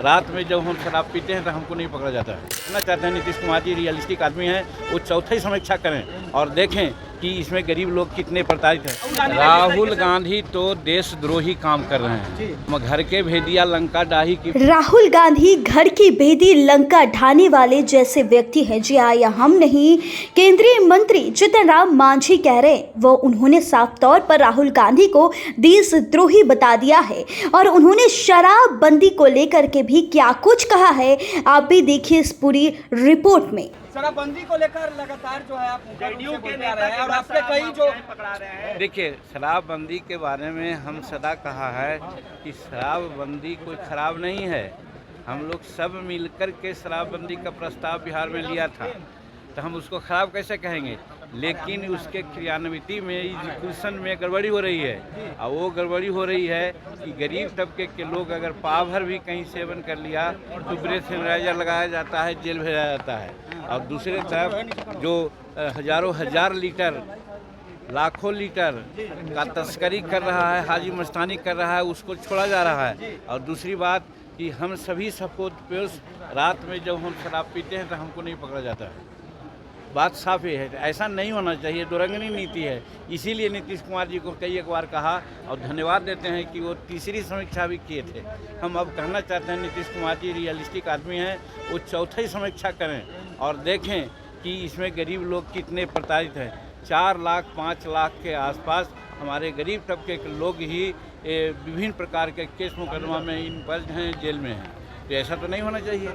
रात में जब हम शराब पीते हैं तो हमको नहीं पकड़ा जाता है। कहना चाहते हैं नीतीश कुमार जी रियलिस्टिक आदमी हैं, वो चौथी समीक्षा करें और देखें कि इसमें गरीब लोग कितने प्रताड़ित हैं। राहुल गांधी तो देशद्रोही काम कर रहे हैं। घर के भेदिया लंका ढाही की राहुल गांधी घर की बेदी लंका ढाने वाले जैसे व्यक्ति हैं। जी हाँ, यह हम नहीं, केंद्रीय मंत्री जीतन राम मांझी कह रहे हैं। वो उन्होंने साफ तौर पर राहुल गांधी को देशद्रोही बता दिया है और उन्होंने शराबबंदी को लेकर के भी क्या कुछ कहा है, आप भी देखिए इस पूरी रिपोर्ट में। शराबबंदी को लेकर लगातार जो है आप जेडीयू के नेता हैं और आपके कई जो पकड़ा रहे हैं। देखिए, शराबबंदी के बारे में हम सदा कहा है कि शराबबंदी कोई खराब नहीं है। हम लोग सब मिलकर के शराबबंदी का प्रस्ताव बिहार में लिया था, तो हम उसको खराब कैसे कहेंगे। लेकिन उसके क्रियान्विति में एग्जीक्यूशन में गड़बड़ी हो रही है और वो गड़बड़ी हो रही है कि गरीब तबके के लोग अगर पाव भर भी कहीं सेवन कर लिया तो ब्रेथ एनालाइजर लगाया जाता है, जेल भेजा जाता है। और दूसरे तरफ जो हजारों हजार लीटर लाखों लीटर का तस्करी कर रहा है, हाजी मस्तानी कर रहा है, उसको छोड़ा जा रहा है। और दूसरी बात कि हम सभी सपोज रात में जब हम शराब पीते हैं तो हमको नहीं पकड़ा जाता है। बात साफ ही है, ऐसा नहीं होना चाहिए, दुरंगनी नीति है। इसीलिए नीतीश कुमार जी को कई एक बार कहा और धन्यवाद देते हैं कि वो तीसरी समीक्षा भी किए थे। हम अब कहना चाहते हैं नीतीश कुमार जी रियलिस्टिक आदमी हैं, वो चौथी समीक्षा करें और देखें कि इसमें गरीब लोग कितने प्रताड़ित हैं। 4 लाख 5 लाख के आसपास हमारे गरीब तबके के लोग ही विभिन्न प्रकार के केस मुकदमा में इन्वॉल्व हैं, जेल में हैं। तो ऐसा तो नहीं होना चाहिए।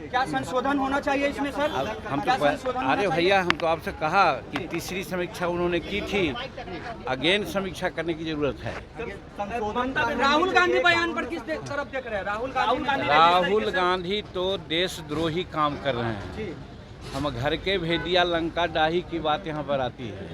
क्या संशोधन होना चाहिए इसमें सर? हम तो अरे भैया, हम तो आपसे कहा कि तीसरी समीक्षा उन्होंने की थी, अगेन समीक्षा करने की जरूरत है। राहुल गांधी बयान पर किस तरफ देख रहे हैं? राहुल गांधी तो देशद्रोही काम कर रहे हैं। हम घर के भेदिया लंका ढाही की बात यहाँ पर आती है,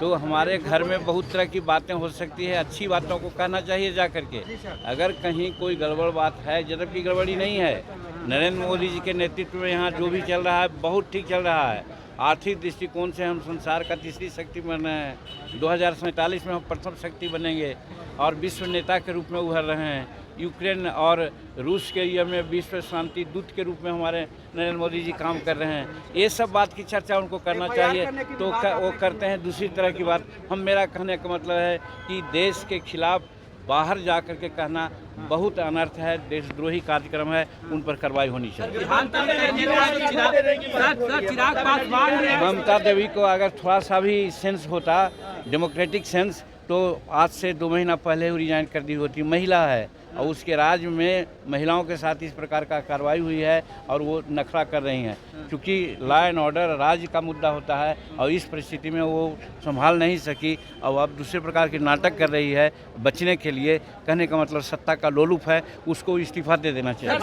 तो हमारे घर में बहुत तरह की बातें हो सकती है। अच्छी बातों को कहना चाहिए जा करके। अगर कहीं कोई गड़बड़ बात है, जबकि गड़बड़ी नहीं है, नरेंद्र मोदी जी के नेतृत्व में यहाँ जो भी चल रहा है बहुत ठीक चल रहा है। आर्थिक दृष्टिकोण से हम संसार का तीसरी शक्ति बन रहे हैं। 2047 में हम प्रथम शक्ति बनेंगे और विश्व नेता के रूप में उभर रहे हैं। यूक्रेन और रूस के लिए में विश्व शांति दूत के रूप में हमारे नरेंद्र मोदी जी काम कर रहे हैं। ये सब बात की चर्चा उनको करना चाहिए, तो वो करते हैं। दूसरी तरह की बात, मेरा कहने का मतलब है कि देश के खिलाफ बाहर जा कर के कहना बहुत अनर्थ है, देशद्रोही कार्यक्रम है, उन पर कार्रवाई होनी चाहिए। ममता देवी को अगर थोड़ा सा भी सेंस होता, डेमोक्रेटिक सेंस, तो आज से 2 महीना पहले रिजाइन कर दी होती। महिला है और उसके राज्य में महिलाओं के साथ इस प्रकार का कार्रवाई हुई है और वो नखरा कर रही हैं। क्योंकि लॉ एंड ऑर्डर राज्य का मुद्दा होता है और इस परिस्थिति में वो संभाल नहीं सकी और अब दूसरे प्रकार के नाटक कर रही है बचने के लिए। कहने का मतलब सत्ता का लोलुप है, उसको इस्तीफा दे देना चाहिए।